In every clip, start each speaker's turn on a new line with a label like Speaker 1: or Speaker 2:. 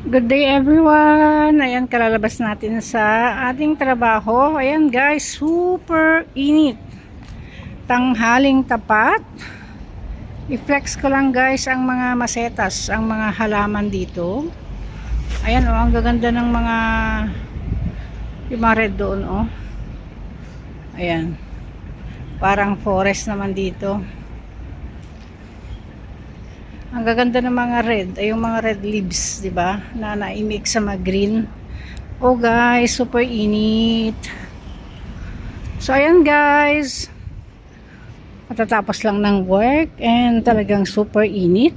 Speaker 1: Good day everyone. Ayan, kalalabas natin sa ating trabaho. Ayan guys, super init. Tanghaling tapat. I-flex ko lang guys ang mga masetas, ang mga halaman dito. Ayan oh, ang gaganda ng yung mga red doon oh. Ayan. Parang forest naman dito. Ang gaganda ng mga red, ay yung mga red leaves, 'di ba? Na na-mix sa mga green. Oh guys, super init. So ayan guys. Matatapos lang ng work and talagang super init.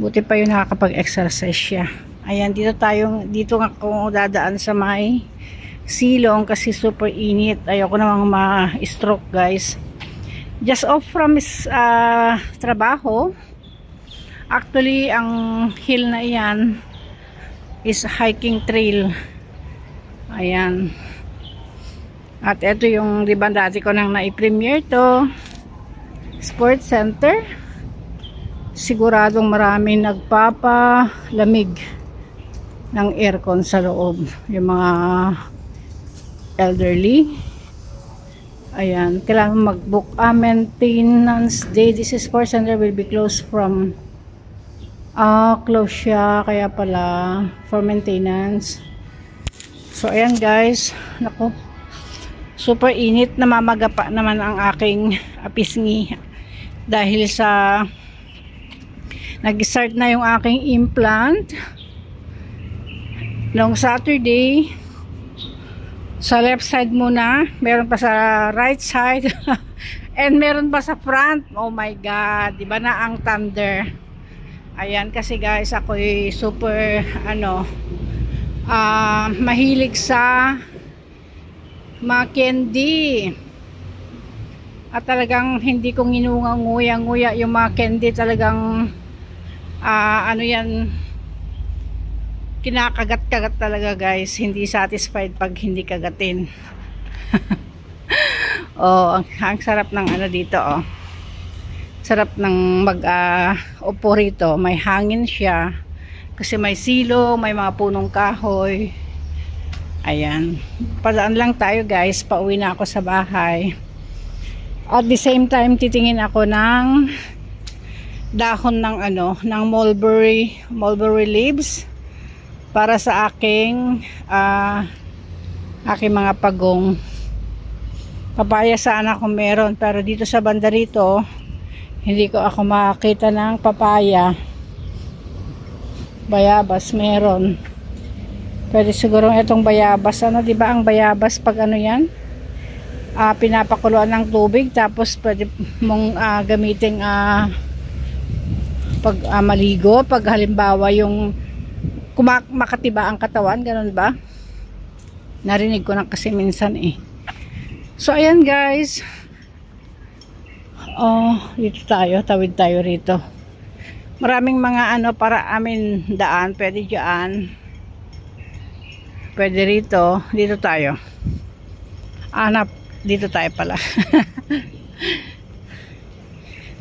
Speaker 1: Buti pa yung nakakapag-exercise siya. Ayan, dito nga ako dadaan sa may silong kasi super init. Ayoko namang ma-stroke guys. Just off from trabaho. Actually, ang hill na iyan is hiking trail. Ayan. At ito yung, diba dati ko nang na-premiere to. Sports center. Siguradong maraming nagpapalamig ng aircon sa loob. Yung mga elderly. Ayan. Kailangan mag-book. Maintenance day. This sports center will be closed from close siya, kaya pala for maintenance. So ayan guys, naku, super init, namamaga pa naman ang aking pisngi dahil sa nag-start na yung aking implant noong Saturday. Sa left side muna, meron pa sa right side and meron pa sa front. Oh my god, diba na ang thunder. Ayan, kasi guys, ako'y super, mahilig sa mga candy. At talagang hindi ko nginunga-nguya yung mga candy. Talagang, kinakagat-kagat talaga guys. Hindi satisfied pag hindi kagatin. Oh, ang sarap ng dito, oh. Sarap ng upo rito. May hangin siya kasi may silo, may mga punong kahoy. Ayan, padaan lang tayo guys, pauwi na ako sa bahay. At the same time titingin ako ng dahon ng ng mulberry leaves para sa aking mga pagong. Papaya sana kung meron, pero dito sa banda rito hindi ko ako makakita ng papaya. Bayabas meron. Pwede siguro itong bayabas. Diba ang bayabas pag yan? Pinapakuluan ng tubig tapos pwede mong gamitin pag maligo. Pag halimbawa yung makatiba ang katawan, ganun ba? Narinig ko na kasi minsan eh. So ayan guys. Oh, dito tayo, tawid tayo rito. Maraming mga para amin daan, pwede diyan. Pwede rito, dito tayo. Dito tayo pala.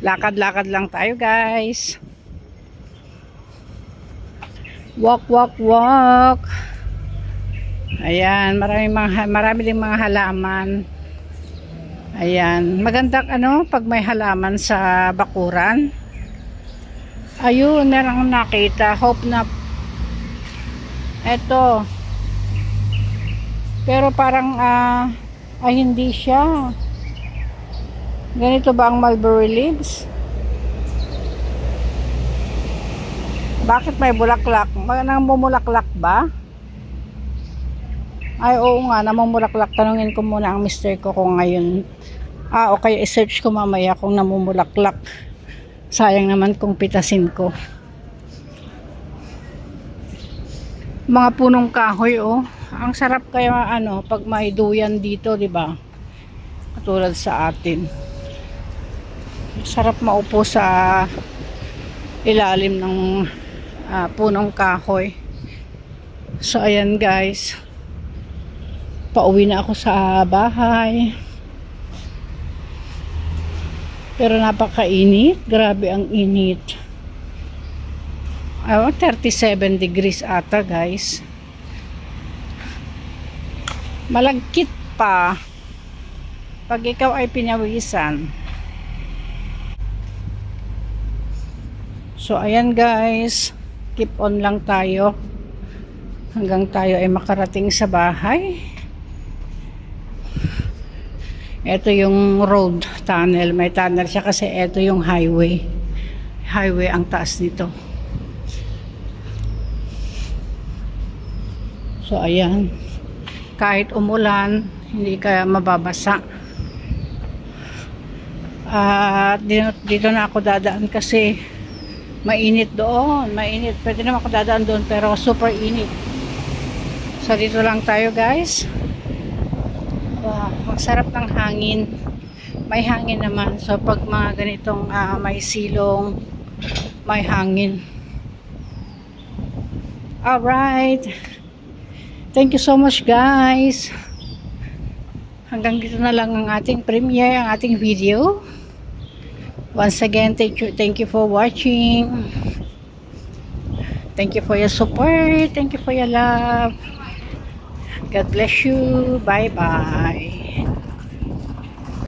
Speaker 1: Lakad-lakad lang tayo, guys. Walk, walk, walk. Ayan, marami ding mga halaman. Ayan, magandang pag may halaman sa bakuran. Ayun, meron nakita. Hope na eto. Pero parang hindi siya. Ganito ba ang mulberry leaves? Bakit may bulaklak? Namumulaklak ba? Ay, oo nga, namumulaklak. Tanungin ko muna ang mister ko kung ngayon. Okay, i-search ko mamaya kung namumulaklak. Sayang naman kung pitasin ko. Mga punong kahoy, oh. Ang sarap kaya, pag may duyan dito, diba? Katulad sa atin. Sarap maupo sa ilalim ng punong kahoy. So, ayan guys. Pauwi na ako sa bahay. Pero napakainit. Grabe ang init. 37 degrees ata guys. Malagkit pa pag ikaw ay pinawisan. So ayan guys, keep on lang tayo hanggang tayo ay makarating sa bahay. Ito yung road tunnel, may tunnel siya kasi ito yung highway ang taas nito. So ayan, kahit umulan hindi ka mababasa. Dito na ako dadaan kasi mainit doon, mainit. Pwede naman ako dadaan doon pero super init. So dito lang tayo guys. Wow, masarap ng hangin. May hangin naman. So pag mga ganitong may silong, may hangin. Alright. Thank you so much guys. Hanggang dito na lang ang ating premiere, ang ating video. Once again, thank you for watching. Thank you for your support. Thank you for your love. God bless you. Bye-bye.